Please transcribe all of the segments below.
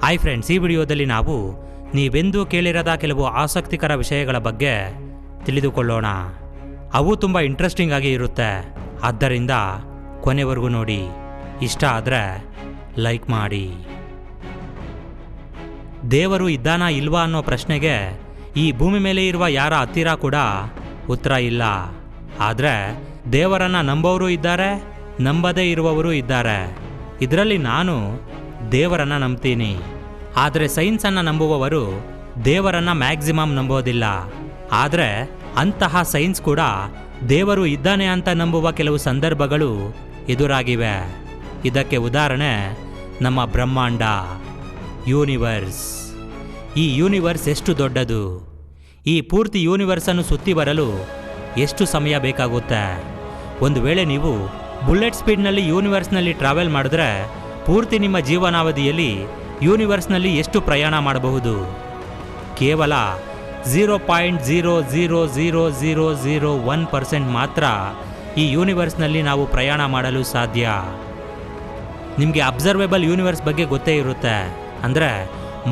Hi friends, ಈ ವಿಡಿಯೋದಲ್ಲಿ ನಾವು ನೀವೆಂದೂ ಕೇಳಿರದ ಕೆಲವು ಆಸಕ್ತಿಕರ ವಿಷಯಗಳ ಬಗ್ಗೆ ತಿಳಿದುಕೊಳ್ಳೋಣ. ಅವು ತುಂಬ ಇಂಟ್ರೆಸ್ಟಿಂಗ್ ಆಗಿ ಇರುತ್ತೆ. ಆದ್ದರಿಂದ ಕೊನೆವರೆಗೂ ನೋಡಿ. ಇಷ್ಟ ಆದರೆ ಲೈಕ್ ಮಾಡಿ. ದೇವರು ಇದ್ದಾನಾ ಇಲ್ವಾ ಅನ್ನೋ ಪ್ರಶ್ನೆಗೆ ಈ ಭೂಮಿ ಮೇಲೆ ಇರುವ ಯಾರ ಹತ್ತಿರ ಕೂಡ ಉತ್ತರ ಇಲ್ಲ. ಆದರೆ ದೇವರನ್ನು ನಂಬೋರು ಇದ್ದಾರೆ, ನಂಬದೇ ಇರುವವರು ಇದ್ದಾರೆ. ಇದರಲ್ಲಿ ನಾನು ದೇವರನ್ನು ನಂಬ್ತೀನಿ. ಆದರೆ ಸೈನ್ಸನ್ನು ನಂಬುವವರು ದೇವರನ್ನು ಮ್ಯಾಕ್ಸಿಮಮ್ ನಂಬೋದಿಲ್ಲ. ಆದರೆ ಅಂತಹ ಸೈನ್ಸ್ ಕೂಡ ದೇವರು ಇದ್ದಾನೆ ಅಂತ ನಂಬುವ ಕೆಲವು ಸಂದರ್ಭಗಳು ಎದುರಾಗಿವೆ. ಇದಕ್ಕೆ ಉದಾಹರಣೆ ನಮ್ಮ ಬ್ರಹ್ಮಾಂಡ, ಯೂನಿವರ್ಸ್. ಈ ಯೂನಿವರ್ಸ್ ಎಷ್ಟು ದೊಡ್ಡದು? ಈ ಪೂರ್ತಿ ಯೂನಿವರ್ಸನ್ನು ಸುತ್ತಿ ಬರಲು ಎಷ್ಟು ಸಮಯ ಬೇಕಾಗುತ್ತೆ? ಒಂದು ವೇಳೆ ನೀವು ಬುಲೆಟ್ ಸ್ಪೀಡ್ನಲ್ಲಿ ಯೂನಿವರ್ಸ್ನಲ್ಲಿ ಟ್ರಾವೆಲ್ ಮಾಡಿದ್ರೆ ಪೂರ್ತಿ ನಿಮ್ಮ ಜೀವನಾವಧಿಯಲ್ಲಿ ಯೂನಿವರ್ಸ್ನಲ್ಲಿ ಎಷ್ಟು ಪ್ರಯಾಣ ಮಾಡಬಹುದು? ಕೇವಲ 0.0000001% ಮಾತ್ರ ಈ ಯೂನಿವರ್ಸ್ನಲ್ಲಿ ನಾವು ಪ್ರಯಾಣ ಮಾಡಲು ಸಾಧ್ಯ. ನಿಮಗೆ ಅಬ್ಸರ್ವೇಬಲ್ ಯೂನಿವರ್ಸ್ ಬಗ್ಗೆ ಗೊತ್ತೇ ಇರುತ್ತೆ. ಅಂದರೆ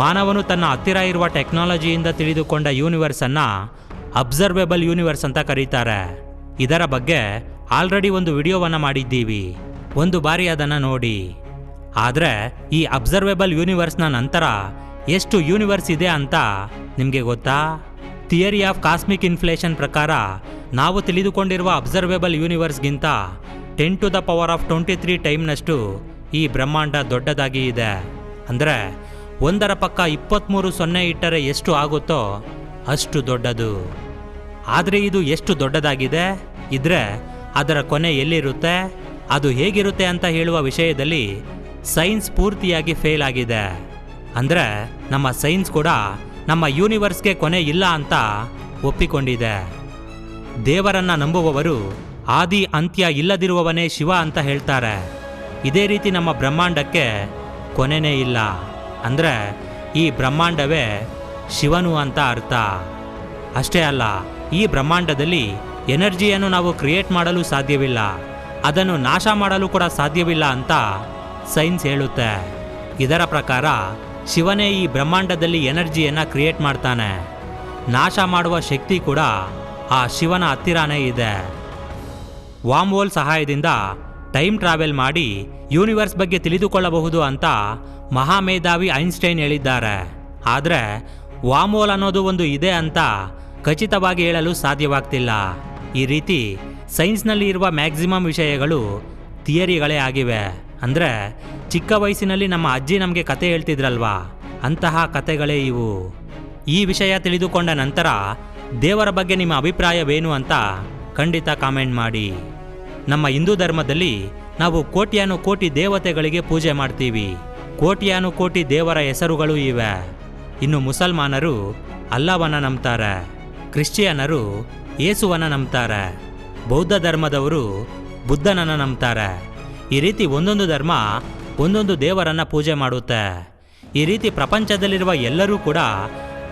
ಮಾನವನು ತನ್ನ ಹತ್ತಿರ ಇರುವ ಟೆಕ್ನಾಲಜಿಯಿಂದ ತಿಳಿದುಕೊಂಡ ಯೂನಿವರ್ಸನ್ನು ಅಬ್ಸರ್ವೇಬಲ್ ಯೂನಿವರ್ಸ್ ಅಂತ ಕರೀತಾರೆ. ಇದರ ಬಗ್ಗೆ ಆಲ್ರೆಡಿ ಒಂದು ವಿಡಿಯೋವನ್ನು ಮಾಡಿದ್ದೀವಿ, ಒಂದು ಬಾರಿ ಅದನ್ನು ನೋಡಿ. ಆದರೆ ಈ ಅಬ್ಸರ್ವೇಬಲ್ ಯೂನಿವರ್ಸ್ನ ನಂತರ ಎಷ್ಟು ಯೂನಿವರ್ಸ್ ಇದೆ ಅಂತ ನಿಮಗೆ ಗೊತ್ತಾ? ಥಿಯರಿ ಆಫ್ ಕಾಸ್ಮಿಕ್ ಇನ್ಫ್ಲೇಷನ್ ಪ್ರಕಾರ ನಾವು ತಿಳಿದುಕೊಂಡಿರುವ ಅಬ್ಸರ್ವೇಬಲ್ ಯೂನಿವರ್ಸ್ಗಿಂತ 10⁻23 ಟೈಮ್ನಷ್ಟು ಈ ಬ್ರಹ್ಮಾಂಡ ದೊಡ್ಡದಾಗಿ ಇದೆ. ಅಂದರೆ ಒಂದರ ಪಕ್ಕ 23 ಸೊನ್ನೆ ಇಟ್ಟರೆ ಎಷ್ಟು ಆಗುತ್ತೋ ಅಷ್ಟು ದೊಡ್ಡದು. ಆದರೆ ಇದು ಎಷ್ಟು ದೊಡ್ಡದಾಗಿದೆ ಇದ್ರೆ ಅದರ ಕೊನೆ ಎಲ್ಲಿರುತ್ತೆ, ಅದು ಹೇಗಿರುತ್ತೆ ಅಂತ ಹೇಳುವ ವಿಷಯದಲ್ಲಿ ಸೈನ್ಸ್ ಪೂರ್ತಿಯಾಗಿ ಫೇಲ್ ಆಗಿದೆ. ಅಂದರೆ ನಮ್ಮ ಸೈನ್ಸ್ ಕೂಡ ನಮ್ಮ ಯೂನಿವರ್ಸ್ಗೆ ಕೊನೆ ಇಲ್ಲ ಅಂತ ಒಪ್ಪಿಕೊಂಡಿದೆ. ದೇವರನ್ನು ನಂಬುವವರು ಆದಿ ಅಂತ್ಯ ಇಲ್ಲದಿರುವವನೇ ಶಿವ ಅಂತ ಹೇಳ್ತಾರೆ. ಇದೇ ರೀತಿ ನಮ್ಮ ಬ್ರಹ್ಮಾಂಡಕ್ಕೆ ಕೊನೆನೇ ಇಲ್ಲ. ಅಂದರೆ ಈ ಬ್ರಹ್ಮಾಂಡವೇ ಶಿವನು ಅಂತ ಅರ್ಥ. ಅಷ್ಟೇ ಅಲ್ಲ, ಈ ಬ್ರಹ್ಮಾಂಡದಲ್ಲಿ ಎನರ್ಜಿಯನ್ನು ನಾವು ಕ್ರಿಯೇಟ್ ಮಾಡಲು ಸಾಧ್ಯವಿಲ್ಲ, ಅದನ್ನು ನಾಶ ಮಾಡಲು ಕೂಡ ಸಾಧ್ಯವಿಲ್ಲ ಅಂತ ಸೈನ್ಸ್ ಹೇಳುತ್ತೆ. ಇದರ ಪ್ರಕಾರ ಶಿವನೇ ಈ ಬ್ರಹ್ಮಾಂಡದಲ್ಲಿ ಎನರ್ಜಿಯನ್ನು ಕ್ರಿಯೇಟ್ ಮಾಡ್ತಾನೆ. ನಾಶ ಮಾಡುವ ಶಕ್ತಿ ಕೂಡ ಆ ಶಿವನ ಹತ್ತಿರನೇ ಇದೆ. ವಾಮ್ ಹೋಲ್ ಸಹಾಯದಿಂದ ಟೈಮ್ ಟ್ರಾವೆಲ್ ಮಾಡಿ ಯೂನಿವರ್ಸ್ ಬಗ್ಗೆ ತಿಳಿದುಕೊಳ್ಳಬಹುದು ಅಂತ ಮಹಾಮೇಧಾವಿ ಐನ್ಸ್ಟೈನ್ ಹೇಳಿದ್ದಾರೆ. ಆದರೆ ವಾಮ್ ಹೋಲ್ ಅನ್ನೋದು ಒಂದು ಇದೆ ಅಂತ ಖಚಿತವಾಗಿ ಹೇಳಲು ಸಾಧ್ಯವಾಗ್ತಿಲ್ಲ. ಈ ರೀತಿ ಸೈನ್ಸ್ನಲ್ಲಿ ಇರುವ ಮ್ಯಾಕ್ಸಿಮಮ್ ವಿಷಯಗಳು ಥಿಯರಿಗಳೇ ಆಗಿವೆ. ಅಂದರೆ ಚಿಕ್ಕ ವಯಸ್ಸಿನಲ್ಲಿ ನಮ್ಮ ಅಜ್ಜಿ ನಮಗೆ ಕತೆ ಹೇಳ್ತಿದ್ರಲ್ವಾ, ಅಂತಹ ಕತೆಗಳೇ ಇವು. ಈ ವಿಷಯ ತಿಳಿದುಕೊಂಡ ನಂತರ ದೇವರ ಬಗ್ಗೆ ನಿಮ್ಮ ಅಭಿಪ್ರಾಯವೇನು ಅಂತ ಖಂಡಿತ ಕಾಮೆಂಟ್ ಮಾಡಿ. ನಮ್ಮ ಹಿಂದೂ ಧರ್ಮದಲ್ಲಿ ನಾವು ಕೋಟ್ಯಾನುಕೋಟಿ ದೇವತೆಗಳಿಗೆ ಪೂಜೆ ಮಾಡ್ತೀವಿ. ಕೋಟ್ಯಾನುಕೋಟಿ ದೇವರ ಹೆಸರುಗಳು ಇವೆ. ಇನ್ನು ಮುಸಲ್ಮಾನರು ಅಲ್ಲಾಹ್ವನ್ನ ನಂಬ್ತಾರೆ, ಕ್ರಿಶ್ಚಿಯನ್ನರು ಯೇಸುವನ್ನ ನಂಬ್ತಾರೆ, ಬೌದ್ಧ ಧರ್ಮದವರು ಬುದ್ಧನನ್ನು ನಂಬ್ತಾರೆ. ಈ ರೀತಿ ಒಂದೊಂದು ಧರ್ಮ ಒಂದೊಂದು ದೇವರನ್ನು ಪೂಜೆ ಮಾಡುತ್ತೆ. ಈ ರೀತಿ ಪ್ರಪಂಚದಲ್ಲಿರುವ ಎಲ್ಲರೂ ಕೂಡ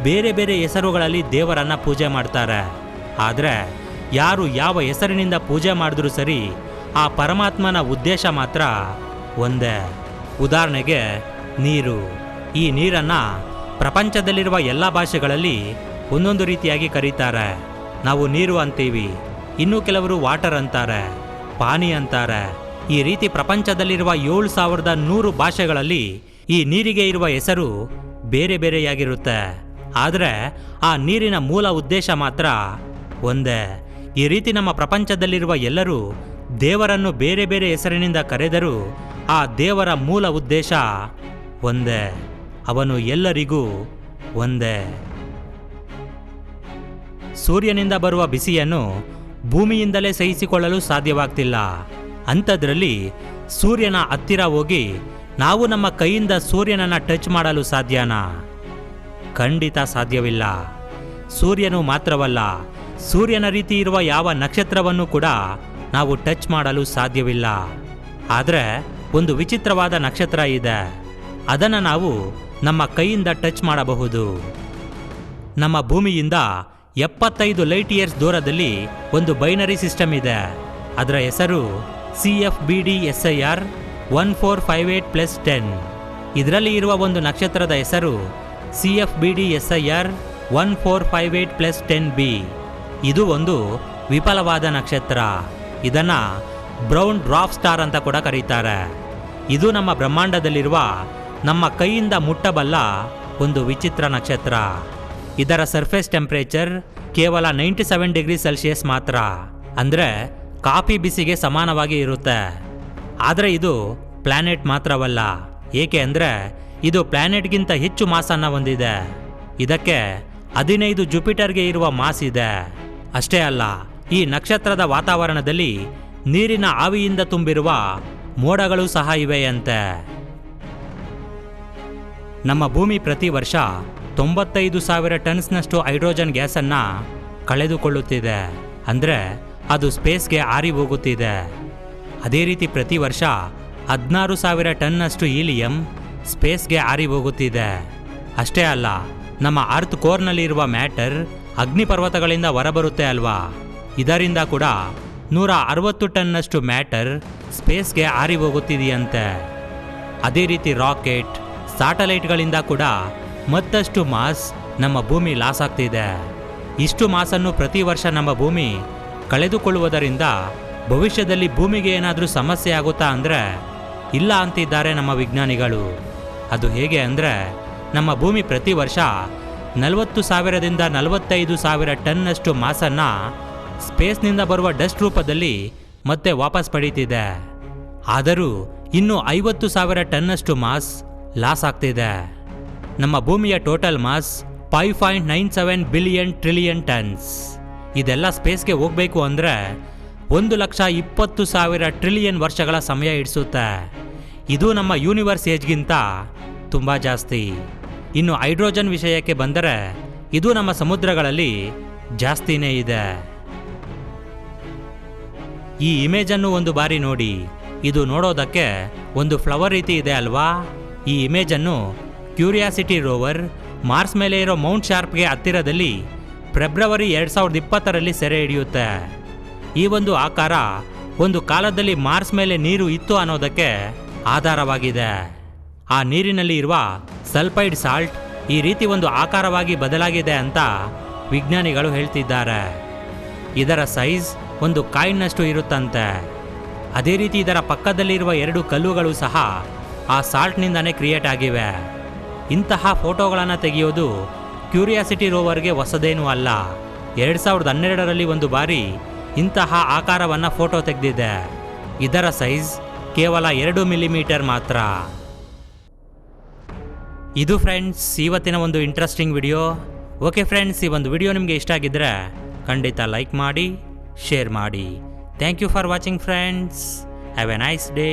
ಬೇರೆ ಬೇರೆ ಹೆಸರುಗಳಲ್ಲಿ ದೇವರನ್ನು ಪೂಜೆ ಮಾಡ್ತಾರೆ. ಆದರೆ ಯಾರು ಯಾವ ಹೆಸರಿನಿಂದ ಪೂಜೆ ಮಾಡಿದ್ರೂ ಸರಿ, ಆ ಪರಮಾತ್ಮನ ಉದ್ದೇಶ ಮಾತ್ರ ಒಂದೇ. ಉದಾಹರಣೆಗೆ ನೀರು. ಈ ನೀರನ್ನು ಪ್ರಪಂಚದಲ್ಲಿರುವ ಎಲ್ಲ ಭಾಷೆಗಳಲ್ಲಿ ಒಂದೊಂದು ರೀತಿಯಾಗಿ ಕರೀತಾರೆ. ನಾವು ನೀರು ಅಂತೀವಿ, ಇನ್ನು ಕೆಲವರು ವಾಟರ್ ಅಂತಾರೆ, ಪಾನಿ ಅಂತಾರೆ. ಈ ರೀತಿ ಪ್ರಪಂಚದಲ್ಲಿರುವ 7100 ಭಾಷೆಗಳಲ್ಲಿ ಈ ನೀರಿಗೆ ಇರುವ ಹೆಸರು ಬೇರೆ ಬೇರೆಯಾಗಿರುತ್ತೆ. ಆದರೆ ಆ ನೀರಿನ ಮೂಲ ಉದ್ದೇಶ ಮಾತ್ರ ಒಂದೇ. ಈ ರೀತಿ ನಮ್ಮ ಪ್ರಪಂಚದಲ್ಲಿರುವ ಎಲ್ಲರೂ ದೇವರನ್ನು ಬೇರೆ ಬೇರೆ ಹೆಸರಿನಿಂದ ಕರೆದರೂ ಆ ದೇವರ ಮೂಲ ಉದ್ದೇಶ ಒಂದೇ. ಅವನು ಎಲ್ಲರಿಗೂ ಒಂದೇ. ಸೂರ್ಯನಿಂದ ಬರುವ ಬಿಸಿಯನ್ನು ಭೂಮಿಯಿಂದಲೇ ಸಹಿಸಿಕೊಳ್ಳಲು ಸಾಧ್ಯವಾಗ್ತಿಲ್ಲ. ಅಂಥದ್ರಲ್ಲಿ ಸೂರ್ಯನ ಹತ್ತಿರ ಹೋಗಿ ನಾವು ನಮ್ಮ ಕೈಯಿಂದ ಸೂರ್ಯನನ್ನು ಟಚ್ ಮಾಡಲು ಸಾಧ್ಯನಾ? ಖಂಡಿತ ಸಾಧ್ಯವಿಲ್ಲ. ಸೂರ್ಯನು ಮಾತ್ರವಲ್ಲ, ಸೂರ್ಯನ ರೀತಿ ಇರುವ ಯಾವ ನಕ್ಷತ್ರವನ್ನು ಕೂಡ ನಾವು ಟಚ್ ಮಾಡಲು ಸಾಧ್ಯವಿಲ್ಲ. ಆದರೆ ಒಂದು ವಿಚಿತ್ರವಾದ ನಕ್ಷತ್ರ ಇದೆ, ಅದನ್ನು ನಾವು ನಮ್ಮ ಕೈಯಿಂದ ಟಚ್ ಮಾಡಬಹುದು. ನಮ್ಮ ಭೂಮಿಯಿಂದ 75 ಲೈಟ್ ಇಯರ್ಸ್ ದೂರದಲ್ಲಿ ಒಂದು ಬೈನರಿ ಸಿಸ್ಟಮ್ ಇದೆ. ಅದರ ಹೆಸರು CFBD SIR 1458+10. ಇದರಲ್ಲಿ ಇರುವ ಒಂದು ನಕ್ಷತ್ರದ ಹೆಸರು CFBD SIR 1458+10b. ಇದು ಒಂದು ವಿಫಲವಾದ ನಕ್ಷತ್ರ. ಇದನ್ನ ಬ್ರೌನ್ ಡ್ವಾರ್ಫ್ ಸ್ಟಾರ್ ಅಂತ ಕೂಡ ಕರೀತಾರೆ. ಇದು ನಮ್ಮ ಬ್ರಹ್ಮಾಂಡದಲ್ಲಿರುವ ನಮ್ಮ ಕೈಯಿಂದ ಮುಟ್ಟಬಲ್ಲ ಒಂದು ವಿಚಿತ್ರ ನಕ್ಷತ್ರ. ಇದರ ಸರ್ಫೇಸ್ ಟೆಂಪರೇಚರ್ ಕೇವಲ 97 ಡಿಗ್ರಿ ಸೆಲ್ಸಿಯಸ್ ಮಾತ್ರ, ಅಂದರೆ ಕಾಫಿ ಬಿಸಿಗೆ ಸಮಾನವಾಗಿ ಇರುತ್ತೆ. ಆದರೆ ಇದು ಪ್ಲಾನೆಟ್ ಮಾತ್ರವಲ್ಲ. ಏಕೆ ಅಂದರೆ ಇದು ಪ್ಲಾನೆಟ್ಗಿಂತ ಹೆಚ್ಚು ಮಾಸನ್ನು ಹೊಂದಿದೆ. ಇದಕ್ಕೆ 15 ಜುಪಿಟರ್ಗೆ ಇರುವ ಮಾಸ್ ಇದೆ. ಅಷ್ಟೇ ಅಲ್ಲ, ಈ ನಕ್ಷತ್ರದ ವಾತಾವರಣದಲ್ಲಿ ನೀರಿನ ಆವಿಯಿಂದ ತುಂಬಿರುವ ಮೋಡಗಳು ಸಹ ಇವೆಯಂತೆ. ನಮ್ಮ ಭೂಮಿ ಪ್ರತಿ ವರ್ಷ 95,000 ಟನ್ಸ್ನಷ್ಟು ಹೈಡ್ರೋಜನ್ ಗ್ಯಾಸನ್ನು ಕಳೆದುಕೊಳ್ಳುತ್ತಿದೆ. ಅಂದರೆ ಅದು ಸ್ಪೇಸ್ಗೆ ಹಾರಿ ಹೋಗುತ್ತಿದೆ. ಅದೇ ರೀತಿ ಪ್ರತಿ ವರ್ಷ 16,000 ಟನ್ನಷ್ಟು ಹೀಲಿಯಂ ಸ್ಪೇಸ್ಗೆ ಹಾರಿ ಹೋಗುತ್ತಿದೆ. ಅಷ್ಟೇ ಅಲ್ಲ, ನಮ್ಮ ಅರ್ತ್ ಕೋರ್ನಲ್ಲಿರುವ ಮ್ಯಾಟರ್ ಅಗ್ನಿಪರ್ವತಗಳಿಂದ ಹೊರಬರುತ್ತೆ ಅಲ್ವಾ, ಇದರಿಂದ ಕೂಡ 160 ಟನ್ನಷ್ಟು ಮ್ಯಾಟರ್ ಸ್ಪೇಸ್ಗೆ ಹಾರಿ ಹೋಗುತ್ತಿದೆಯಂತೆ. ಅದೇ ರೀತಿ ರಾಕೆಟ್, ಸ್ಯಾಟಲೈಟ್ಗಳಿಂದ ಕೂಡ ಮತ್ತಷ್ಟು ಮಾಸ್ ನಮ್ಮ ಭೂಮಿ ಲಾಸ್ ಆಗ್ತಿದೆ. ಇಷ್ಟು ಮಾಸನ್ನು ಪ್ರತಿ ವರ್ಷ ನಮ್ಮ ಭೂಮಿ ಕಳೆದುಕೊಳ್ಳುವುದರಿಂದ ಭವಿಷ್ಯದಲ್ಲಿ ಭೂಮಿಗೆ ಏನಾದರೂ ಸಮಸ್ಯೆ ಆಗುತ್ತಾ ಅಂದರೆ ಇಲ್ಲ ಅಂತಿದ್ದಾರೆ ನಮ್ಮ ವಿಜ್ಞಾನಿಗಳು. ಅದು ಹೇಗೆ ಅಂದರೆ, ನಮ್ಮ ಭೂಮಿ ಪ್ರತಿ ವರ್ಷ 40,000ದಿಂದ 45,000 ಟನ್ನಷ್ಟು ಮಾಸನ್ನು ಸ್ಪೇಸ್ನಿಂದ ಬರುವ ಡಸ್ಟ್ ರೂಪದಲ್ಲಿ ಮತ್ತೆ ವಾಪಸ್ ಪಡೀತಿದೆ. ಆದರೂ ಇನ್ನೂ 50,000 ಟನ್ನಷ್ಟು ಮಾಸ್ ಲಾಸ್ ಆಗ್ತಿದೆ. ನಮ್ಮ ಭೂಮಿಯ total mass 5.97 billion trillion tons. ಇದೆಲ್ಲ ಸ್ಪೇಸ್ಗೆ ಹೋಗಬೇಕು ಅಂದರೆ 1,20,000 ಟ್ರಿಲಿಯನ್ ವರ್ಷಗಳ ಸಮಯ ಹಿಡಿಸುತ್ತೆ. ಇದು ನಮ್ಮ ಯೂನಿವರ್ಸ್ ಏಜ್ಗಿಂತ ತುಂಬ ಜಾಸ್ತಿ. ಇನ್ನು ಹೈಡ್ರೋಜನ್ ವಿಷಯಕ್ಕೆ ಬಂದರೆ ಇದು ನಮ್ಮ ಸಮುದ್ರಗಳಲ್ಲಿ ಜಾಸ್ತಿನೇ ಇದೆ. ಈ ಇಮೇಜನ್ನು ಒಂದು ಬಾರಿ ನೋಡಿ. ಇದು ನೋಡೋದಕ್ಕೆ ಒಂದು ಫ್ಲವರ್ ರೀತಿ ಇದೆ ಅಲ್ವಾ? ಈ ಇಮೇಜನ್ನು ಕ್ಯೂರಿಯಾಸಿಟಿ ರೋವರ್ ಮಾರ್ಸ್ ಮೇಲೆ ಇರೋ ಮೌಂಟ್ ಶಾರ್ಪ್ಗೆ ಹತ್ತಿರದಲ್ಲಿ ಫೆಬ್ರವರಿ 2020ರಲ್ಲಿ ಸೆರೆ ಹಿಡಿಯುತ್ತೆ. ಈ ಒಂದು ಆಕಾರ ಒಂದು ಕಾಲದಲ್ಲಿ ಮಾರ್ಸ್ ಮೇಲೆ ನೀರು ಇತ್ತು ಅನ್ನೋದಕ್ಕೆ ಆಧಾರವಾಗಿದೆ. ಆ ನೀರಿನಲ್ಲಿ ಇರುವ ಸಲ್ಫೈಡ್ ಸಾಲ್ಟ್ ಈ ರೀತಿ ಒಂದು ಆಕಾರವಾಗಿ ಬದಲಾಗಿದೆ ಅಂತ ವಿಜ್ಞಾನಿಗಳು ಹೇಳ್ತಿದ್ದಾರೆ. ಇದರ ಸೈಜ್ ಒಂದು ಕಾಯಿನ್ನಷ್ಟು ಇರುತ್ತಂತೆ. ಅದೇ ರೀತಿ ಇದರ ಪಕ್ಕದಲ್ಲಿರುವ 2 ಕಲ್ಲುಗಳು ಸಹ ಆ ಸಾಲ್ಟ್ನಿಂದನೇ ಕ್ರಿಯೇಟ್ ಆಗಿವೆ. ಇಂತಹ ಫೋಟೋಗಳನ್ನು ತೆಗೆಯೋದು ಕ್ಯೂರಿಯಾಸಿಟಿ ರೋವರ್ಗೆ ಹೊಸದೇನೂ ಅಲ್ಲ. 2012ರಲ್ಲಿ ಒಂದು ಬಾರಿ ಇಂತಹ ಆಕಾರವನ್ನು ಫೋಟೋ ತೆಗೆದಿದೆ. ಇದರ ಸೈಜ್ ಕೇವಲ 2 ಮಿಲಿಮೀಟರ್ ಮಾತ್ರ. ಇದು ಫ್ರೆಂಡ್ಸ್ ಇವತ್ತಿನ ಒಂದು ಇಂಟ್ರೆಸ್ಟಿಂಗ್ ವಿಡಿಯೋ. ಓಕೆ ಫ್ರೆಂಡ್ಸ್, ಈ ಒಂದು ವಿಡಿಯೋ ನಿಮಗೆ ಇಷ್ಟ ಆಗಿದ್ದರೆ ಖಂಡಿತ ಲೈಕ್ ಮಾಡಿ, ಶೇರ್ ಮಾಡಿ. Thank you for watching friends. Have a nice day.